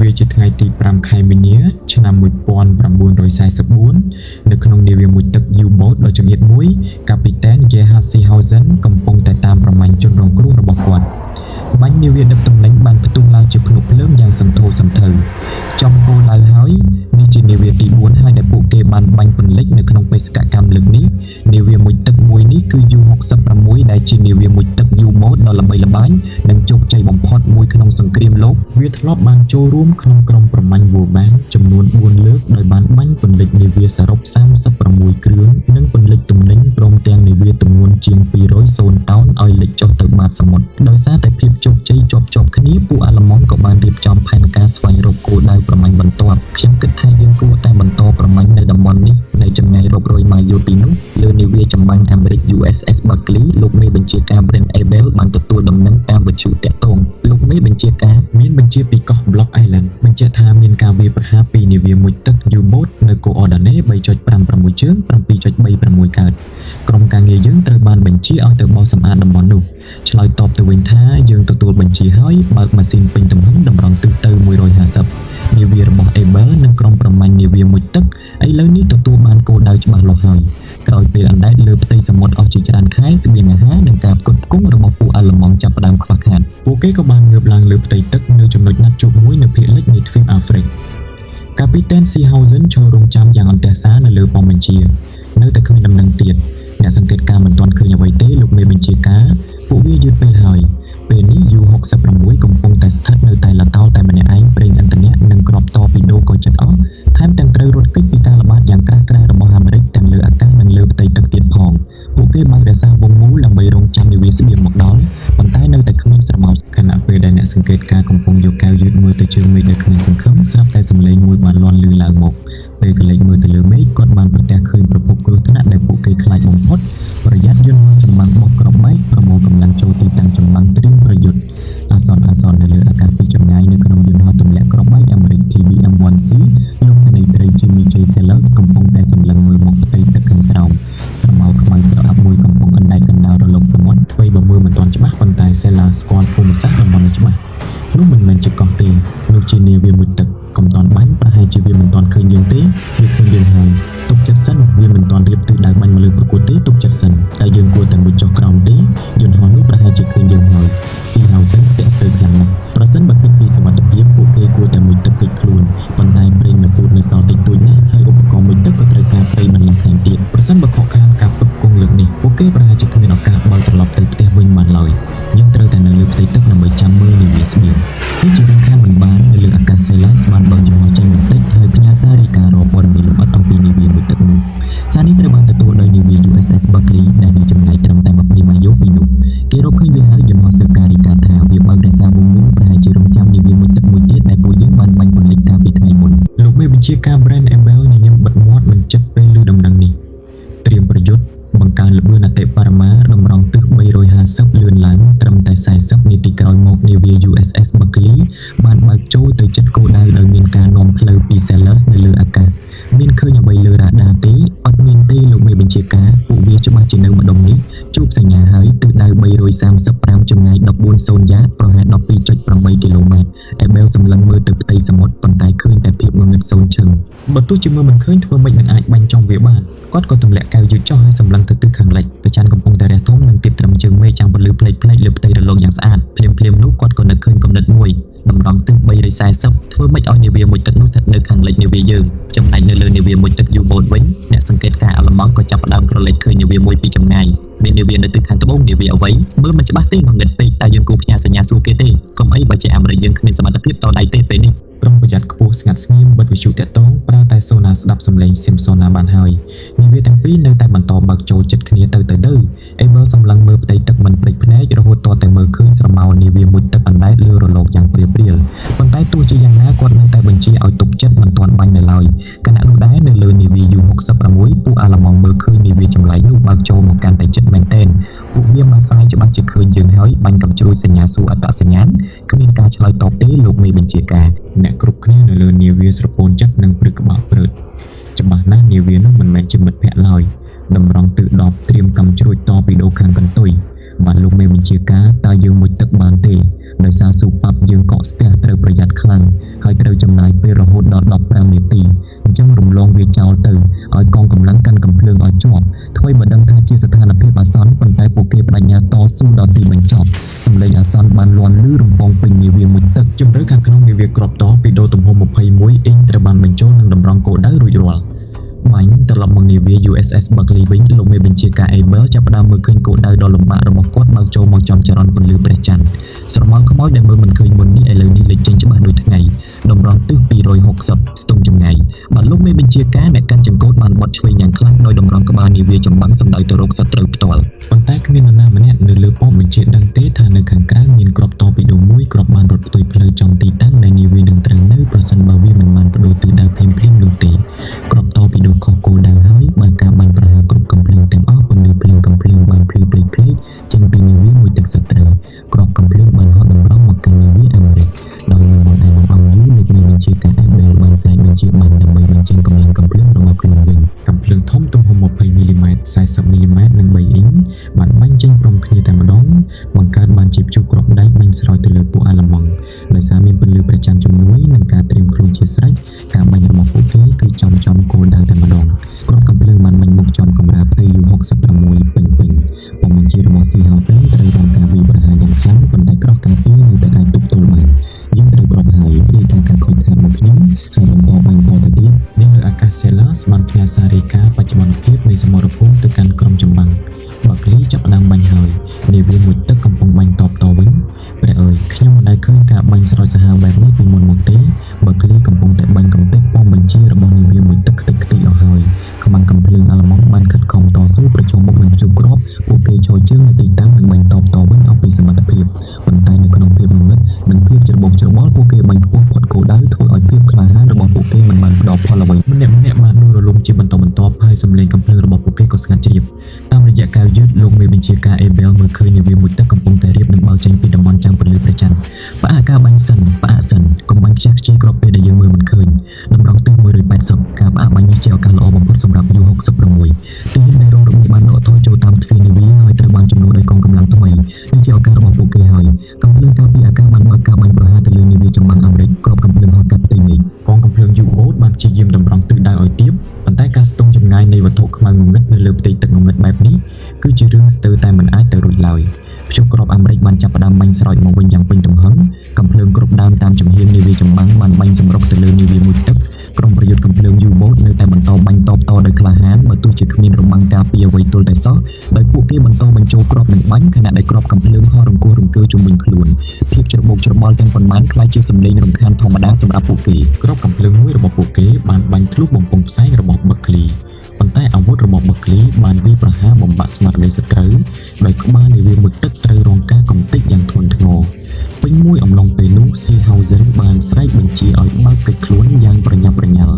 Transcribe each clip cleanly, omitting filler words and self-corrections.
វាជាថ្ងៃទី5ខែមីនាឆ្នាំ1944នៅក្នុងនាវាមួយទឹក U-boat ដ៏ចង្អៀតមួយកាពីតែន Gerhard Seehausen កំពុងតែតាមប្រមាញ់ជនរងគ្រោះរបស់គាត់បាញ់នាវាដឹកទំនិញបានផ្ទុះឡើងជាភ្នក់ភ្លើងយ៉ាងសន្ធោសន្ធៅចំគោលដៅហើយនេះជានាវាទី4ហើយដែលពួកគេបានបាញ់ពន្លិចនៅក្នុងបេសកកម្មលើកនេះនាវាមួយទឹកមួយនេះគឺ U-66 ដែលជានាវាមួយទឹក U-boat ដ៏ល្បីល្បាញនិងជោគជ័យបំផុតមួយក្នុងសង្គ្រាមលោកវាធ្លាប់បានចូលរួមក្នុងក្រុមប្រមាញ់ Warbank ចំនួន4លើកដោយបានបាញ់ពន្លិចនាវាសរុប36គ្រឿងនិងពន្លិចទំនិញព្រមទាំងនាវាទម្ងន់ជាង200តោនឲ្យលិចចុះទៅបាតសមុទ្រដោយសារតែភាពជោគជ័យជាប់គ្នាពួកអាល្លឺម៉ង់ក៏បានរៀបចំផែនការស្វែងរកគោលដៅប្រមាញ់បន្ទាប់ខ្ញុំគិតថាយើងគួរតែបន្តប្រមាញ់នៅតំបន់នេះនៅចម្ងាយរាប់រយម៉ាយលពីនោះលើនាវាចម្បាំងអាមេរិក USS Buckley លោកមេបញ្ជាការ Brent Abel បានទទួលដំណឹងតាមវិទ្យុតាក់ទងលោកមេបញ្ជាការមានបញ្ជាពីកោះ Block Island បញ្ជាក់ថាមានការវាយប្រហារពីនាវាមួយទឹក U-boat នៅកូអ័រដាណេ 3.56 ជើង 7.36 កើតក្រុមការងារយើងត្រូវបានបញ្ជាឲ្យទៅបោសសម្អាតតំបន់នោះឆ្លើយតបទៅវិញថាយើងទទួលបញ្ជាហើយបើកម៉ាស៊ីនពេញទំហំតម្រង់ទិសទៅ150នាវារបស់ Abel និងក្រុមប្រមាញ់នាវាមួយទឹកឥឡូវនេះទទួលបានគោលដៅច្បាស់លាស់ហើយក្រោយពេលអណ្ដែតលើផ្ទៃសមុទ្រអស់ជាច្រើនខែស្បៀងអាហារនិងការផ្គត់ផ្គង់របស់ពួកអាល្លឺម៉ង់ចាប់ផ្ដើមខ្វះខាតពួកគេក៏បានងើបឡើងលើផ្ទៃទឹកនៅចំណុចណាត់ជួបមួយនៅភាគលិចនៃទ្វីបអាហ្វ្រិកកាពីតែន Seehausen ឈររងចាំយ៉ាងអន្ទះសារនៅលើប៉មបញ្ជានៅតែគ្មានដំណឹងទៀតអ្នកសង្កេតការណ៍មិនទាន់ឃើញអ្វីទេលោកមេបញ្ជាការពួកវាយឺតពេលហើយពេលនេះ U-66 កំពុងតែស្ថិតនៅតែលតោលតែម្នាក់ឯងប្រេងឥន្ធនៈនិងគ្រាប់តពីដូក៏ជិតអស់ថែមទាំងត្រូវរត់គេចពីការល្បាតយ៉ាងក្រាស់ក្រែលរបស់អាមេរិកទាំងលើអាកាសនិងលើផ្ទៃទឹកទៀតផងពួកគេបានរក្សាវងមូលដើម្បីរងចាំនាវាស្បៀងមកដល់ប៉ុន្តែនៅតែគ្មានស្រមោលខណៈពេលដែលអ្នកសង្កេតការណ៍កំពុងយកកែវយឺតមើលទៅជើងមេឃដែលគ្មានសង្ឃឹមស្រាប់តែសំឡេងមួយបានលាន់ឮឡើងមកពេលកលេចមើលទៅលើមេឃគាត់បានប្រទះឃើញប្រភពគ្រោះថ្នាក់ដែលពួកគេខ្លាចបំផុតប្រយ័ត្នយន្តចម្បាំងបោះគ្រាប់បែកប្រមូលកម្លាំងចូលទីតាំងចម្បាំងត្រៀមប្រយុទ្ធអាសន្ននៅលើអាកាសពីចម្ងាយនៅក្នុងយន្តហោះទម្លាក់គ្រាប់បែកអាមេរិក TBM-1C លោកសេនីត្រី Jimmy J. Sellers កំពុងតែសម្លឹងមើលមកផ្ទៃទឹកខាងក្រោមស្រមោលខ្មៅស្រអាប់មួយកំពុងអណ្ដែតកណ្ដាលរលកសមុទ្រអ្វីបើមើលមិនទាន់ច្បាស់ប៉ុន្តែ Sellers ស្គាល់ភូមិសាស្ត្រតំបន់នេះច្បាស់នោះមិនមែនជាកោះទេនោះជានាវាមួយទឹកកំតាន់បាញ់ប្រហែលជាវាមិនទាន់ឃើញយើងទេវាឃើញយើងហើយទុកចិត្តសិនវាមិនទាន់រៀបទិសដៅបាញ់មកលើប្រកួតទេទុកចិត្តសិនតែយើងគួរតែមួយចុះក្រោមទេយន្តហោះនោះប្រហែលជាឃើញយើងហើយ Seehausen ស្ទាក់ស្ទើរខ្លាំងណាស់ប្រសិនបើគិតពីសុវត្ថិភាពពួកគេគួរតែមួយទឹកគេចខ្លួនប៉ុន្តែប្រេងមិនស៊ូតនៅសល់តិចតួចណាស់ហើយឧបករណ៍មួយទឹកក៏ត្រូវការប្រេងបន្លំថែមទៀតប្រសិនបើខកខានការផ្គត់ផ្គង់លើកនេះពួកគេប្រហែលជាគ្មានឱកាសបើកត្រឡប់ទៅផ្ទះវិញបានឡើយយើងត្រូវតែនៅលើផ្ទៃទឹកដើម្បីចាំមើលនាវាស្បៀងនេះជារឿងខានមិនបាននៅលើអាកាស Sellers បានបើកយន្តហោះចេញបន្តិចហើយផ្ញើសាររាយការណ៍រាល់ព័ត៌មានលម្អិតអំពីនាវាមួយទឹកនោះសារនេះត្រូវបានទទួលដោយនាវា USS Buckley ដែលនៅចម្ងាយត្រឹមតែ20ម៉ាយលពីនោះគេរកឃើញវាហើយយន្តហោះស៊ើបការរាយការណ៍ថាវាបើករក្សាវងមូលប្រហែលជារងចាំនាវាមួយទឹកមួយទៀតដែលពួកយើងបានបាញ់ពន្លិចកាលពីថ្ងៃមុនលោកមេបញ្ជាការ Brent Abel ញញឹមបិទមាត់មិនចិត្តពេលឮដំណឹងនេះត្រៀមប្រយុទ្ធបង្កើនល្បឿនអតិបរមាតម្រង់ទិស350លឿនឡើងត្រឹមតែ40នាទីក្រោយមកនាវា USS Buckley បានបើកចូលទៅជិតគោលដៅដោយមានការនាំផ្លូវពី Sellers នៅលើអាកាសមានឃើញអ្វីលើរ៉ាដាទេអត់មានទេលោកមេបញ្ជាការពួកវាច្បាស់ជានៅម្ដុំនេះជួបសញ្ញាហើយទិសដៅ335ចម្ងាយ14,000យ៉ាតប្រហែល 12.8 គីឡូម៉ែត្រ Abel សម្លឹងមើលទៅផ្ទៃសមុទ្រប៉ុន្តែឃើញតែភាពងងឹតសូន្យឈឹងបើទោះជាមើលមិនឃើញធ្វើម៉េចនឹងអាចបាញ់ចំវាបានគាត់ក៏ទម្លាក់កែវយឺតចុះហើយសម្លឹងទៅទិសខាងលិចព្រះច័ន្ទកំពុងតែរះធំនិងទាបត្រឹមជើងមេឃចាំពលឺផ្លេកលើផ្ទៃរលកយ៉ាងស្អាតភ្លាមនោះគាត់ក៏នឹកឃើញគំនិតមួយតម្រង់ទិស340ធ្វើម៉េចឲ្យនាវាមួយទឹកនោះស្ថិតនៅខាងលិចនាវាយើងចំណែកនៅលើនាវាមួយទឹក U-boat វិញអ្នកសង្កេតការណ៍អាល្លឺម៉ង់ក៏ចាប់ផ្ដើមក្រឡេកឃើញនាវាមួយពីចម្ងាយមាននាវានៅទិសខាងត្បូងនាវាអ្វីមើលមិនច្បាស់ទេងងឹតពេកតែយើងគួរផ្ញើសញ្ញាសួរគេទេកុំអីបើជាអាមេរិកយើងគ្មានសមត្ថភាពតដៃទេពេលនេះប្រុងប្រយ័ត្នខ្ពស់ស្ងាត់ស្ងៀមបិទវិទ្យុតាក់ទងប្រើតែសូណាស្ដាប់សំឡេងស៊ីមសូណាបានហើយនាវាទាំងពីរនៅតែបន្តបើកចូលចិត្តគ្នាទៅ Abel សម្លឹងមើលផ្ទៃទឹកមិនភ្លេចភ្នែករហូតទាល់តែមើលឃើញស្រមោលនាវាមួយទឹកអណ្ដែតលើរលកយ៉ាងព្រាលប៉ុន្តែទោះជាយ៉ាងណាគាត់នៅតែបញ្ជាឲ្យទុកចិត្តមិនទាន់បាញ់នៅឡើយខណៈនោះដែរនៅលើនាវា U-66 ពួកអាល្លឺម៉ង់មើលឃើញនាវាចម្លែកនោះបើកចូលមកកាន់តែជិតមែនទែនពួកវាម៉ាសាយច្បាស់ជាឃើញយើងហើយបាញ់កំជ្រួចសញ្ញាសួរអត្តសញ្ញាណគ្មានការឆ្លើយតបទេលោកមេបញ្ជាការអ្នកគ្រប់គ្នានៅលើនាវាស្រពោនចិត្តនិងព្រឹកក្បាលព្រឹតច្បាស់ណាស់នាវានោះមិនមែនជាមិត្តភក្តិឡើយតម្រង់ទិស10ត្រៀមកំជ្រួចតពីដូខាងកន្ទុយ បានលោកមេបញ្ជាការតើយើងមុជទឹកបានទេដោយសារស៊ូប៉ាប់យើងកកស្ទះត្រូវប្រយ័ត្នខ្លាំងហើយត្រូវចំណាយពេលរហូតដល់15នាទីអញ្ចឹងរំលងវាចោលទៅឲ្យកងកម្លាំងកាន់កំភ្លើងឲ្យជាប់ថ្មីបើដឹងថាជាស្ថានភាពអាសន្នប៉ុន្តែពួកគេបដិញ្ញាតស៊ូដល់ទីបញ្ចប់សម្លេងអាសន្នបានលាន់លឺរំពងពេញនាវាមុជទឹកជម្រៅខាងក្នុងនាវាគ្រាប់តពីដូទំហំ21អ៊ីងត្រូវបានបញ្ចូលនឹងតម្រង់គោលដៅរួចរាល់បាញ់ត្រឡប់មកនាវា USS Buckley វិញលោកមេបញ្ជាការ Abel ចាប់ផ្ដើមមើលឃើញគោលដៅដ៏លំបាករបស់គាត់បើកចូលមកចំចរន្តពន្លឺព្រះច័ន្ទស្រមោលខ្មោចដែលមើលមិនឃើញមុននេះឥឡូវនេះលេចចេញច្បាស់ដូចថ្ងៃតម្រង់ទិស260ស្ទង់ចម្ងាយបាទលោកមេបញ្ជាការអ្នកកាន់ចង្កូតបានបត់ឆ្វេងយ៉ាងខ្លាំងដោយតម្រង់ក្បាលនាវាចម្បាំងសម្ដៅទៅរកសត្រូវផ្ទាល់ប៉ុន្តែគ្មាននរណាម្នាក់នៅលើប៉មបញ្ជាដឹងទេថានៅខាងក្រៅមានគ្រាប់តពីដូមួយគ្រាប់បានរត់ផ្ទុយផ្លូវចំទីតាំងដែលនាវានឹងត្រូវនៅប្រសិនបើវាមិនបានបដូរទិសដៅភ្លាមៗនោះទេគ្រាប់តពីដូខុសគោលដៅហើយបើការបាញ់ប្រហារគ្រប់កំភ្លើងទាំងអស់ពន្លឺភ្លើងកំភ្លើងបានភ្លឺភ្លេចចេញពីនាវាមួយទឹកសត្រូវគ្រាប់កំភ្លើងបានហត់តម្រង់មកកាន់នាវាអាមេរិកដោយមិនបានឲ្យបង្អង់យូរលោកមេបញ្ជាការ Abel បានស្រែកបញ្ជាបានដើម្បីបញ្ចេញកម្លាំងកំភ្លើងរបស់ខ្លួនវិញកំភ្លើងធំទំហំ20មីលីម៉ែត្រ40មីលីម៉ែត្រនិង3អ៊ីងបានបាញ់ចេញព្រមគ្នាតែម្ដងបង្កើតបានជាព្យុះគ្រាប់ដែកបាញ់ស្រោចទៅលើពួកអាឡឺម៉ង់ដោយសារមានពន្លឺព្រះច័ន្ទជំនួយនិងការត្រៀមខ្លួនជាស្រេចការបាញ់របស់ពួកគេគឺចំគោលដៅតែម្ដងគ្រាប់កំភ្លើងបានបាញ់មកចំកម្រាលផ្ទៃ U66 ពេញបំបញ្ជារបស់ Seehausen ត្រូវរងការវាយប្រហារយ៉ាងខ្លាំងប៉ុន្តែក្រោះការពារនៅតែអាចទប់ទល់បានយើងត្រូវគ្រាប់ហើយរាយការណ៍ការខូចខាតមកខ្ញុំហើយបន្តបាញ់តទៅទៀតនេះលើអាកាស Sellers បានផ្ញើសាររាយការណ៍បច្ចុប្បន្នភាពនៃសមរភូមិទៅកាន់ក្រុមចម្បាំង Buckley ចាប់ផ្ដើមបាញ់ហើយនាវាមួយទឹកកំពុងបាញ់តបតវិញព្រះអើយខ្ញុំមិនដែលឃើញការបាញ់ស្រោចសាហាវបែបនេះពីមុនមកទេ Buckley កំពុងតែបាញ់កំទេចប៉មបញ្ជារបស់នាវាមួយទឹកខ្ទេចខ្ទីអស់ហើយខ្មាំងកំភ្លើងអាឡឺម៉ង់បានខិតខំតស៊ូប្រជុំមុខនឹងព្យុះគ្រាប់ពួកគេចូលជើងនៅទីតាំងនិងបាញ់តបវិញអស់ពីសមត្ថភាពប៉ុន្តែនៅក្នុងភាពងងឹតនិងភាពច្របូកច្របល់ពួកគេបាញ់ខ្ពស់ផុតគោលដៅធ្វើឲ្យភាពក្លាហានរបស់ពួកគេមិនបានផ្ដល់ផលអ្វីម្នាក់បានដួលរលំជាបន្តបន្ទាប់ហើយសម្លេងកំភ្លើងរបស់ពួកគេក៏ស្ងាត់ជ្រាបតាមរយៈការយឺតលោកមេបញ្ជាការ Abel មើលឃើញនាវាមួយទឹកកំពុងតែរៀបនឹងបោកចេញពីតំបន់ចាំងពន្លឺព្រះច័ន្ទផ្អាកការបាញ់សិនកុំបាញ់ខ្ជះខ្ជាយគ្រាប់ពេលដែលយើងមើលមិនឃើញតម្រង់ទិស180ការផ្អាកបាញ់នេះជាឱកាសល្អបំផុតសម្រាប់ U66 ទីដែលរងរបួសបានដកថយចូលតាមទ្វារនាវាហើយត្រូវបានជំនួសដោយកងកម្លាំងថ្មីនេះជាឱកាសរបស់ពួកគេហើយកំភ្លើងការពារអាកាសបានបើកការបាញ់ប្រហារទៅលើនាវាចម្បាំងអាមេរិកគ្រាប់កំភ្លើងហោះកាត់ផ្ទៃមេឃកងកំភ្លើង U-boat បានព្យាយាមតម្រង់ទិសដៅឲ្យទាបប៉ុន្តែការស្ទង់ចម្ងាយនៃវត្ថុខ្មៅងងឹតនៅលើផ្ទៃទឹកងងឹតបែបនេះគឺជារឿងស្ទើរតែមិនអាចទៅរួចឡើយព្យុះគ្រាប់អាមេរិកបានចាប់ផ្ដើមបាញ់ស្រោចមកវិញយ៉ាងពេញទំហឹងកំភ្លើងគ្រប់ដើមតាមជំហាននាវាចម្បាំងបានបាញ់សម្រុកទៅលើនាវាមួយទឹកក្រុមប្រយុទ្ធកំភ្លើង U-boat នៅតែបន្តបាញ់តបតដោយក្លាហានបើទោះជាគ្មានរបាំងការពារអ្វីទល់តែសោះដោយពួកគេបន្តបញ្ចូលគ្រាប់និងបាញ់ខណៈដែលគ្រាប់កំភ្លើងហោះរង្គោះរង្គើជុំវិញខ្លួនភាពច្របូកច្របល់ទាំងប៉ុន្មានคล้ายជាសម្លេងរំខានធម្មតាសម្រាប់ពួកគេគ្រាប់កំភ្លើងមួយរបស់ពួកគេបានបាញ់ធ្លុះបំពង់ផ្សែងរបស់ Buckley ប៉ុន្តែអាវុធរបស់ Buckley បានវាយប្រហារបំបាក់ស្មារតីសត្រូវដោយក្បាលនាវាមួយទឹកត្រូវរងការកំទេចយ៉ាងធ្ងន់ធ្ងរពេញមួយអំឡុងពេលនោះ Seehausen បានស្រែកបញ្ជាឲ្យបើកកិច្ចខ្លួនយ៉ាងប្រញាប់ប្រញាល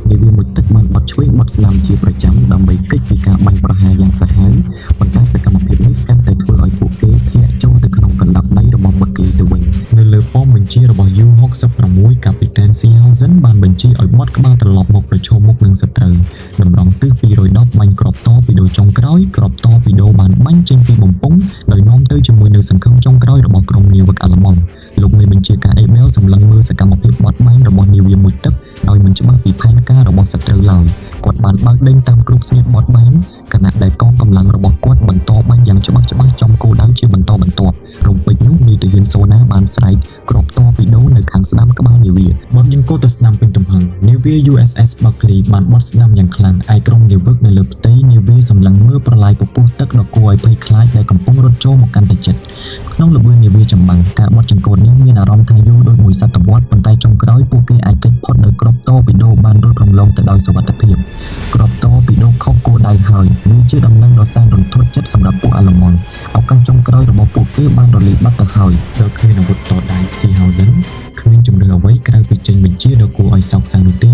់នាវាមួយទឹកបានបត់ឆ្វេងបត់ស្ដាំជាប្រចាំដើម្បីគេចពីការបាញ់ប្រហារយ៉ាងសាហាវប៉ុន្តែសកម្មភាពនេះកាន់តែធ្វើឲ្យពួកគេធ្លាក់ចូលទៅក្នុងកណ្ដាប់ដៃរបស់ Buckley ទៅវិញនៅលើប៉មបញ្ជារបស់ U-66 កាពីតាន Seehausen បានបញ្ជាឲ្យបត់ក្បាលត្រឡប់មកប្រឈមមុខនឹងសត្រូវតម្រង់ទិស210បាញ់គ្រាប់តពីដូចុងក្រោយគ្រាប់តពីដូបានបាញ់ចេញពីបំពង់ដោយនាំទៅជាមួយនៅសង្ឃឹមចុងក្រោយរបស់ក្រុមនាវិកអាឡឺម៉ង់លោកមេបញ្ជាការ Abel សម្លឹងមើលសកម្មភាពបត់បែនរបស់នាវាមួយទឹកដោយមិនច្បាស់ពីផែនការរបស់សត្រូវឡើយគាត់បានបើកដេញតាមគ្រប់ស្នៀតបត់បែនខណៈដែលកងកម្លាំងរបស់គាត់បន្តបាញ់យ៉ាងច្បាស់ចំគោលដៅជាបន្តបន្ទាប់រំពេចនោះនាយទាហានសូណាបានស្រែកគ្រាប់តពីដូនៅខាងស្ដាំក្បាលនាវាបត់ចង្កូតទៅស្ដាំពេញទំហឹងនាវា USS Buckley បានបត់ស្ដាំយ៉ាងខ្លាំងឯក្រុមនាវិកនៅលើផ្ទៃនាវាសម្លឹងមើលប្រឡាយពពុះទឹកដ៏គួរឲ្យភ័យខ្លាចដែលកំពុងរត់ចូលមកកាន់តែជិតក្នុងល្បឿននាវាចម្បាំងការបត់ចង្កូតនេះមានអារម្មណ៍ថាយូរដូចមួយសតវត្សប៉ុន្តែចុងក្រោយពួកគេអាចគេចផុតដោយគ្រាប់តពីដូបានរត់រំលងទៅដោយសុវត្ថិភាពគ្រាប់តពីដូខុសគោលដៅហើយវាជាដំណឹងដ៏សែនរន្ធត់ចិត្តសម្រាប់ពួកអាឡឺម៉ង់ឱកាសចុងក្រោយរបស់ពួកគេបានរលាយបាត់ទៅហើយដោយគ្មានអាវុធតដៃ Seehausen គ្មានជំរឿអ្វីក្រៅពីចេញបញ្ជាដ៏គួរឲ្យសោកសៅនោះទ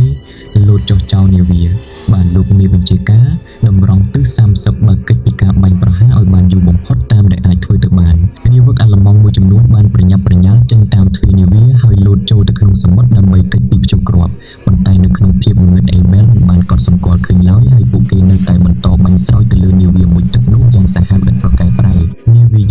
េលោតចុះចោលនាវាបានលោកមេបញ្ជាការតម្រង់ទិស30បើកិច្ចពីការបាញ់ប្រហារឲ្យបានយូរបំផុតតាមដែលអាចធ្វើទៅបាននាវិកអាឡឺម៉ង់មួយចំនួនបានប្រញាប់ប្រញាល់ចេញតាមទ្វារនាវាហើយលោតចូលទៅក្នុងសមុទ្រដើម្បីគេចពីព្យុះគ្រាប់ប៉ុន្តែនៅក្នុងភាពងងឹត Abel មិនបានកត់សម្គាល់ឃើញឡើយហើយពួកគេនៅតែបន្តបាញ់ស្រោចទៅលើនាវាមួយទឹកនោះយ៉ាងសាហាវឥតប្រកែកប្រែនាវា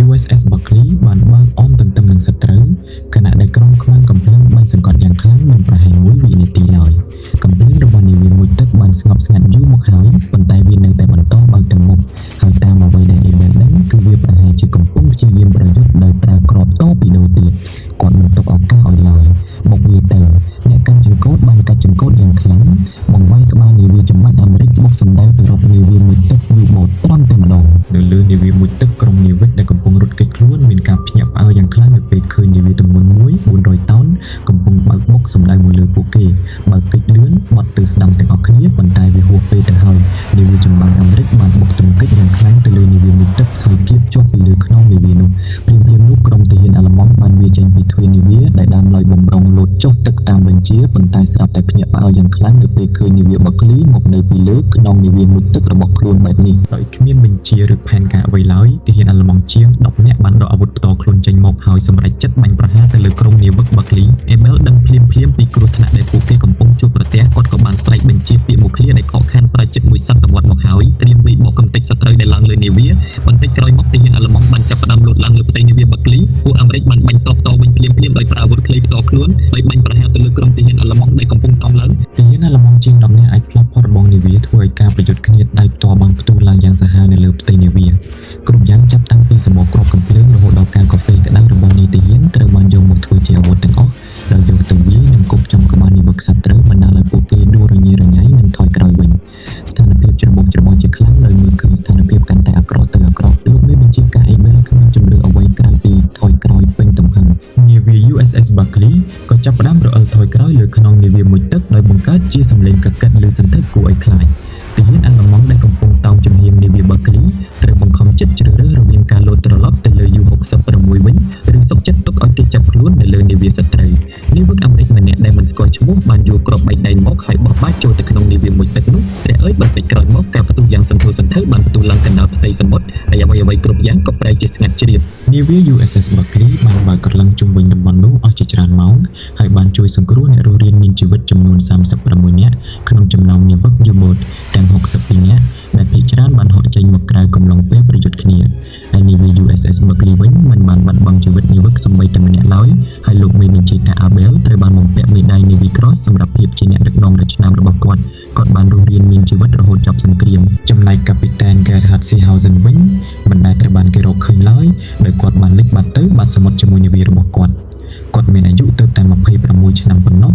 សម្ដៅទៅរកនាវាមួយទឹកយូបូតត្រង់តែម្ដង នៅលើនាវាមួយទឹកក្រុមនាវិកដែលកំពុងរត់គេចខ្លួនមានការភ្ញាក់ផ្អើលយ៉ាងខ្លាំងនៅពេលឃើញនាវាទម្ងន់មួយ400តោនកំពុងបើកបុកសម្ដៅមកលើពួកគេបើកគេចលឿនបត់ទៅស្ដាំទាំងអស់គ្នាប៉ុន្តែវាហួសពេលទៅហើយនាវាចម្បាំងអាមេរិកបានបុកទង្គិចយ៉ាងខ្លាំងទៅលើនាវាមួយទឹកហើយគៀបជាប់ពីលើខ្នងនាវានោះភ្លាមៗនោះក្រុមទាហានអាល្លឺម៉ង់បានវាចេញពីទ្វារនាវាដែលដើមឡើយបំរុងលោតចុះទឹកតាមបញ្ជាប៉ុន្តែស្រាប់តែភ្ញាក់ផ្អើលយ៉ាងខ្លាំងនៅពេលឃើញនាវាបឹកលីមកនៅពីលើខ្នងនាវាមួយទឹករបស់ខ្លួនបែបនេះដោយគ្មានបញ្ជាឬផែនការអ្វីឡើយទាហានអាល្លឺម៉ង់ជាង10នាក់បានដកអាវុធផ្ទាល់ខ្លួនចេញមកហើយសម្រេចចិត្តបាញ់ប្រហារទៅលើក្រុមនាវិកបឹកលីអេប៊ែលដឹងភ្លាមៗពីគ្រោះថ្នាក់ដែលពួកគេកំពុងជួបប្រទះគាត់ក៏បានស្រែកបញ្ជាពាក្យមួយឃ្លាដែលខកខានប្រជិតមួយសតវត្សមកហើយត្រៀមវាយបោកកំទេចសត្រូវដែលឡើងលើនាវាបន្តិចក្រោយមកទាហានអាល្លឺម៉ង់បានចាប់ផ្ដើមលោតឡើងលើផ្ទៃនាវាបឹកលីពួកអាមេរិកបានបាញ់តបតវិញភ្លាមៗដោយប្រើអាវុធខ្លីផ្ទាល់ខ្លួនដោយបាញ់ប្រហារទៅលើក្រុមទាហានអាល្លឺម៉ង់ដែលកំពុងតោងឡើងទាហានអាល្លឺម៉ង់ជាង10នាក់អាចផ្លាប់ផុតរបងនាវាធ្វើឲ្យការប្រយុទ្ធគ្នាដៃផ្ទាល់បានផ្ទុះឡើងយ៉ាងសាហាវនៅលើផ្ទៃនាវាគ្រប់យ៉ាងចាប់តាំងពីសមរគ្រាប់កំភ្លើងរហូតដល់ការកាហ្វេក្តៅរបស់នាយទាហានត្រូវបានយកមកធ្វើជាអាវុធទាំងអស់ដោយយកទៅវាយនិងគប់ចំក្បាលនាវិកសត្រូវបណ្ដាលឲ្យពួកគេដួលរញ៉េរញ៉ៃនិងថយក្រោយវិញស្ថានភាពច្របូកច្របល់ជាខ្លាំងដោយមើលឃើញស្ថានភាពកាន់តែអាក្រក់ទៅអាក្រក់លោកមេបញ្ជាការអេប៊ែលគ្មានជំរឿអ្វីក្រៅពីថយក្រោយពេញទំហឹងនាវា USS Buckley ក៏ចាប់ផ្ដើមរអិលថយក្រោយលើខ្នងនាវាមួយទឹកដោយបង្កើតជាសំឡេងកកិតឬសន្ធឹកគួរឲ្យខ្លាចទាហានអាល្លឺម៉ង់ដែលកំពុងតោងជំហាននាវា Buckley ត្រូវបង្ខំចិត្តជ្រើសរើសរវាងការលោតត្រឡប់ទៅលើ U-66 វិញឬសុខចិត្តទុកឲ្យគេចាប់ខ្លួននៅលើនាវាសត្រូវនាវិកអាមេរិកម្នាក់ដែលមិនស្គាល់ឈ្មោះបានយកគ្រាប់បែកដៃមកហើយបោះបាច់ចូលទៅក្នុងនាវាមួយទឹកនោះព្រះអើយបន្តិចក្រោយមកការផ្ទុះយ៉ាងសន្ធោសន្ធៅបានផ្ទុះឡើងកណ្ដាលផ្ទៃសមុទ្រហើយអ្វីៗគ្រប់យ៉ាងក៏ប្រែជាស្ងាត់ជ្រាបនាវា USS Buckley បានបើកក្រឡឹងជុំវិញតំបន់នោះអស់ជាច្រើនម៉ោងហើយបានជួយសង្គ្រោះអ្នករស់រានមានជីវិតចំនួន36នាក់ក្នុងចំណោមនាវិក U-boat ទាំង62នាក់ដែលភាគច្រើនបានហោះចេញមកក្រៅកំឡុងពេលប្រយុទ្ធគ្នាហើយនាវា USS Buckley វិញមិនបានបាត់បង់ជីវិតនាវិកសូម្បីតែម្នាក់ឡើយហើយលោកមេបញ្ជាការ Abel ត្រូវបានបំពាក់មេដាយ Navy Cross សម្រាប់ភាពជាអ្នកដឹកនាំដ៏ឆ្នើមរបស់គាត់បានរស់រានមានជីវិតរហូតចប់សង្គ្រាមចំណែកកាពីតែន Gerhard Seehausen វិញមិនដែលត្រូវបានគេរកឃើញឡើយដោយគាត់បានលិចបាត់ទៅបាត់សមុទ្រជាមួយនាវារបស់គាត់មានអាយុទើបតែ26ឆ្នាំប៉ុណ្ណោះ